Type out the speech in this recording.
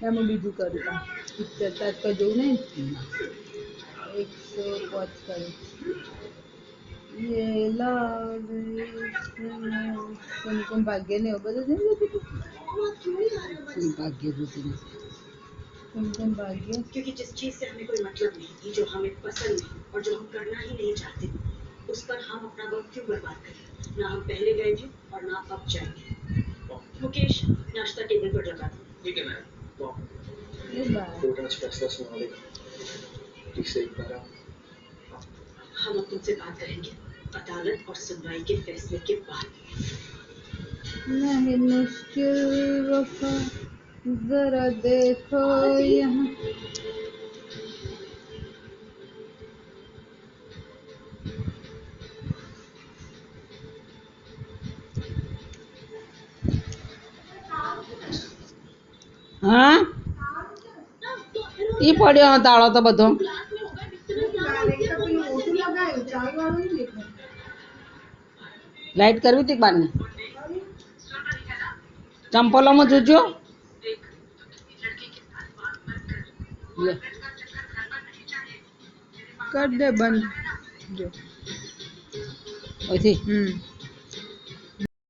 એમાં બીજું કરતા પિક્ચર તાત્કાલ જોવું નહીં 105 કરે ये लाल कुमकुम भाग्य ने બધું નહીં જોતી भाग्य જોતી नहीं कुमकुम भाग्य क्योंकि जिस चीज से हमें कोई मतलब नहीं, जो हमें पसंद नहीं और जो हम करना ही नहीं चाहते, उस पर हम अपना वक्त क्यों बर्बाद करें? ना हम पहले गए थे और ना अब जाएंगे। मुकेश, नाश्ता टेबल पर लगा दो। ठीक है मैम। ये बात कोर्ट आज फैसला सुना देगा। ठीक से एक बार हम अब तुमसे बात करेंगे अदालत और सुनवाई के फैसले के बाद। नहीं मुश्किल वफा जरा देखो यहाँ हाँ ये પડ્યો તાળો તો બધો લાઈટ કરવી હતી બાર ને ચંપલોમાં જોજો લે કર દે બંધ જો ઓથી